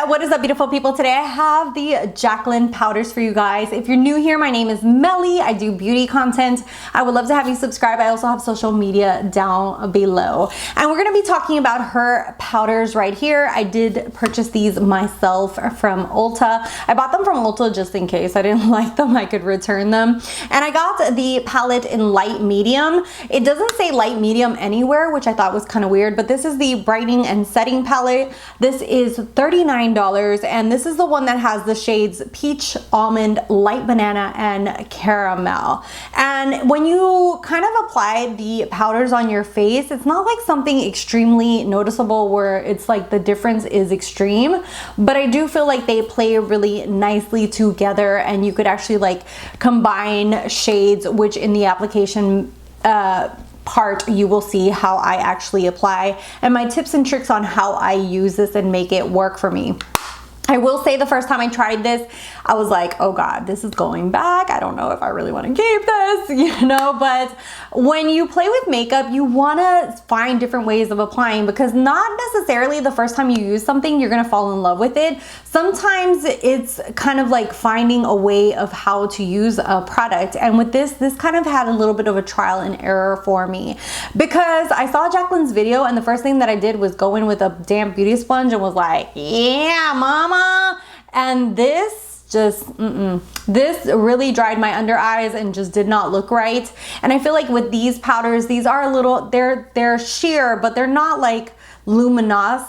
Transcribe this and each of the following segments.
What is up, beautiful people? Today I have the Jaclyn powders for you guys. If you're new here, my name is Meli. I do beauty content. I would love to have you subscribe. I also have social media down below. And we're going to be talking about her powders right here. I did purchase these myself from Ulta. I bought them from Ulta just in case I didn't like them. I could return them. And I got the palette in light medium. It doesn't say light medium anywhere, which I thought was kind of weird, but this is the brightening and setting palette. This is $39, and this is the one that has the shades peach, almond, light banana, and caramel. And when you kind of apply the powders on your face, it's not like something extremely noticeable where it's like the difference is extreme, but I do feel like they play really nicely together, and you could actually like combine shades, which in the application part you will see how I actually apply and my tips and tricks on how I use this and make it work for me. I will say the first time I tried this, I was like, oh God, this is going back. I don't know if I really want to keep this, you know, but when you play with makeup, you want to find different ways of applying, because not necessarily the first time you use something, you're going to fall in love with it. Sometimes it's kind of like finding a way of how to use a product. And with this kind of had a little bit of a trial and error for me, because I saw Jaclyn's video and the first thing that I did was go in with a damp beauty sponge and was like, yeah, mama. And this just, this really dried my under eyes and just did not look right. And I feel like with these powders, these are a little, they're sheer, but they're not like luminous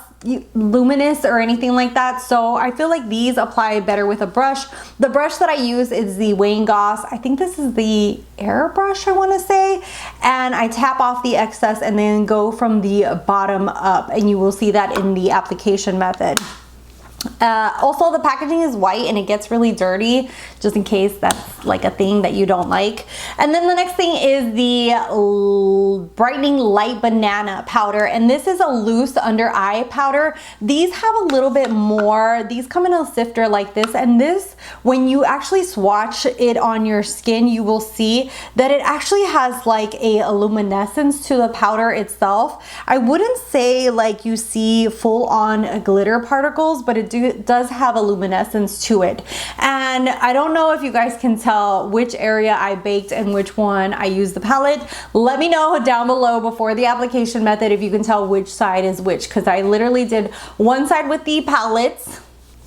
or anything like that. So I feel like these apply better with a brush. The brush that I use is the Wayne Goss. I think this is the air brush, I want to say. And I tap off the excess and then go from the bottom up, and you will see that in the application method. Also, the packaging is white and it gets really dirty, just in case that's like a thing that you don't like. And then the next thing is the brightening light banana powder, and this is a loose under eye powder. These have a little bit more, these come in a sifter like this, and this, when you actually swatch it on your skin, you will see that it actually has like a luminescence to the powder itself. I wouldn't say like you see full on glitter particles, but it does have a luminescence to it. And I don't know if you guys can tell which area I baked and which one I used the palette. Let me know down below before the application method if you can tell which side is which, because I literally did one side with the palettes,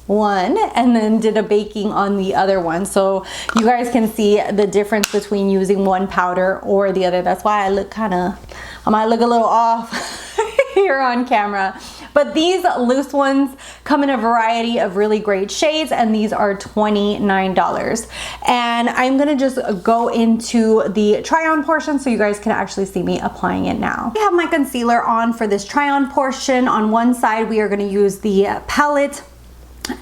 and then did a baking on the other one, so you guys can see the difference between using one powder or the other. That's why I might look a little off here on camera. But these loose ones come in a variety of really great shades, and these are $29. And I'm gonna just go into the try on portion so you guys can actually see me applying it now. I have my concealer on for this try on portion. On one side we are gonna use the palette.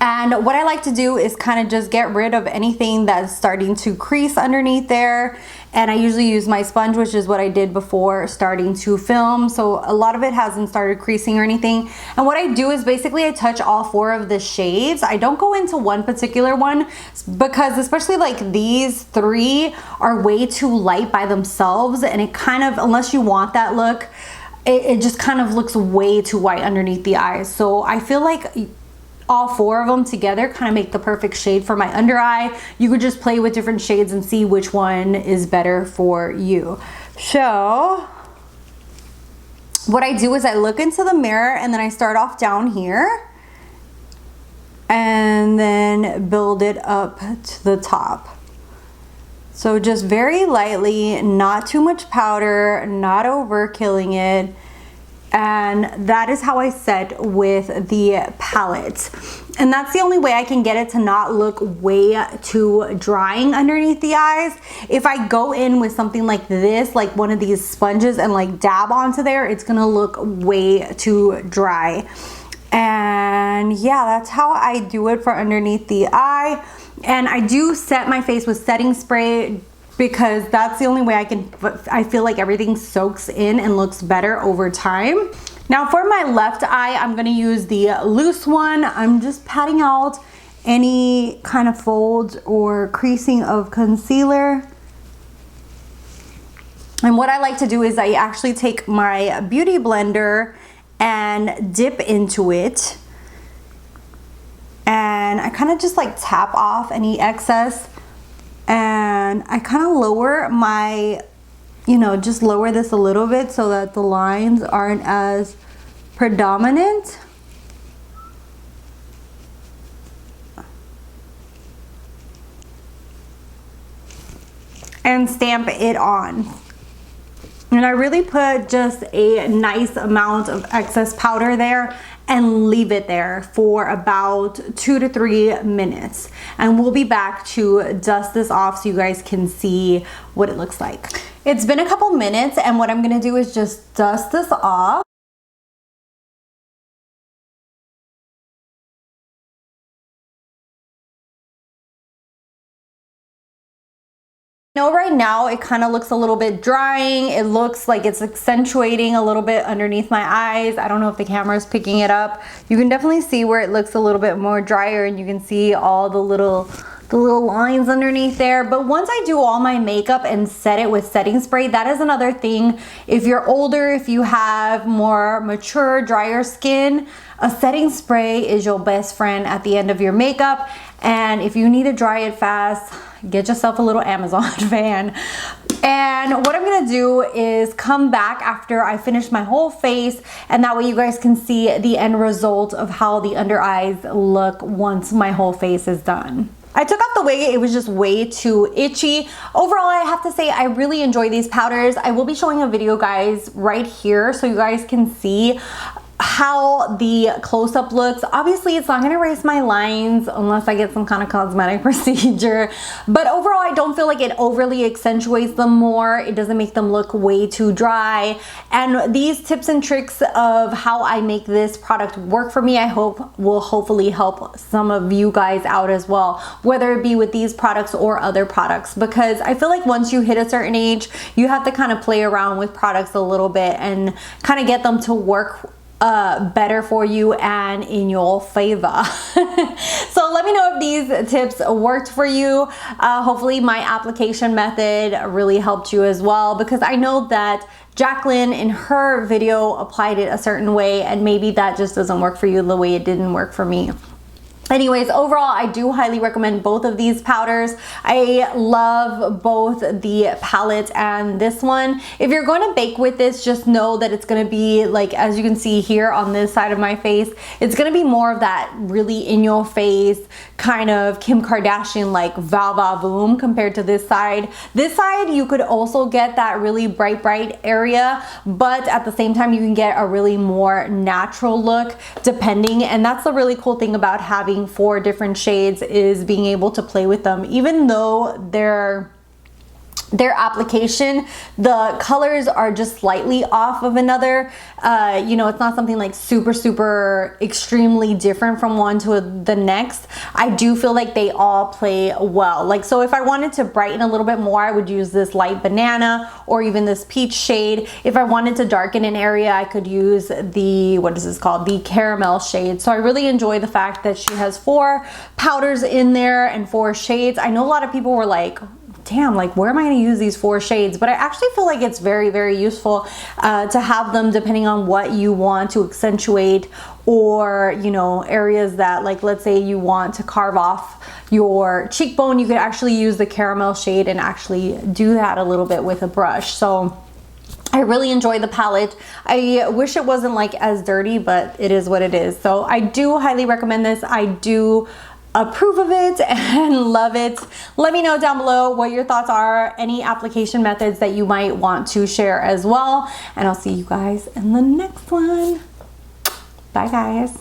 And what I like to do is kind of just get rid of anything that's starting to crease underneath there. And I usually use my sponge, which is what I did before starting to film. So a lot of it hasn't started creasing or anything. And what I do is basically I touch all four of the shades. I don't go into one particular one, because especially like these three are way too light by themselves. And it kind of, unless you want that look, it just kind of looks way too white underneath the eyes. So I feel like all four of them together kind of make the perfect shade for my under eye. You could just play with different shades and see which one is better for you. So what I do is I look into the mirror and then I start off down here and then build it up to the top. So just very lightly, not too much powder, not overkilling it. And that is how I set with the palette. And that's the only way I can get it to not look way too drying underneath the eyes. If I go in with something like this, like one of these sponges, and like dab onto there, it's gonna look way too dry. And yeah, that's how I do it for underneath the eye. And I do set my face with setting spray, because that's the only way I feel like everything soaks in and looks better over time. Now for my left eye, I'm gonna use the loose one. I'm just patting out any kind of folds or creasing of concealer. And what I like to do is I actually take my beauty blender and dip into it and I kind of just like tap off any excess, and I kind of lower my, you know, just lower this a little bit so that the lines aren't as predominant. And stamp it on. And I really put just a nice amount of excess powder there and leave it there for about 2 to 3 minutes. And we'll be back to dust this off so you guys can see what it looks like. It's been a couple minutes, and what I'm gonna do is just dust this off. Know right now it kind of looks a little bit drying. It looks like it's accentuating a little bit underneath my eyes. I don't know if the camera is picking it up. You can definitely see where it looks a little bit more drier, and you can see all the little lines underneath there. But once I do all my makeup and set it with setting spray, that is another thing. If you're older, if you have more mature, drier skin, a setting spray is your best friend at the end of your makeup. And if you need to dry it fast, get yourself a little Amazon fan. And what I'm gonna do is come back after I finish my whole face, and that way you guys can see the end result of how the under eyes look once my whole face is done. I took off the wig, it was just way too itchy. Overall, I have to say I really enjoy these powders. I will be showing a video, guys, right here so you guys can see how the close-up looks. Obviously, it's not gonna erase my lines unless I get some kind of cosmetic procedure, but overall I don't feel like it overly accentuates them more. It doesn't make them look way too dry. And these tips and tricks of how I make this product work for me, I hope will hopefully help some of you guys out as well, whether it be with these products or other products, because I feel like once you hit a certain age, you have to kind of play around with products a little bit and kind of get them to work better for you and in your favor. So let me know if these tips worked for you. Hopefully my application method really helped you as well, because I know that Jaclyn in her video applied it a certain way, and maybe that just doesn't work for you the way it didn't work for me. Anyways, overall, I do highly recommend both of these powders. I love both the palette and this one. If you're going to bake with this, just know that it's going to be like, as you can see here on this side of my face, it's going to be more of that really in your face kind of Kim Kardashian like va va voom compared to this side. This side, you could also get that really bright area, but at the same time, you can get a really more natural look depending. And that's the really cool thing about having 4 different shades, is being able to play with them. Even though their application, the colors are just slightly off of another, you know, it's not something like super extremely different from one to the next. I do feel like they all play well. Like, so if I wanted to brighten a little bit more, I would use this light banana or even this peach shade. If I wanted to darken an area, I could use the, what is this called, the caramel shade. So I really enjoy the fact that she has 4 powders in there and 4 shades. I know a lot of people were like, damn, like where am I going to use these 4 shades? But I actually feel like it's very useful to have them depending on what you want to accentuate, or, you know, areas that, like, let's say you want to carve off your cheekbone, you could actually use the caramel shade and actually do that a little bit with a brush. So I really enjoy the palette. I wish it wasn't like as dirty, but it is what it is. So I do highly recommend this. I do approve of it and love it. Let me know down below what your thoughts are, any application methods that you might want to share as well, and I'll see you guys in the next one. Bye guys.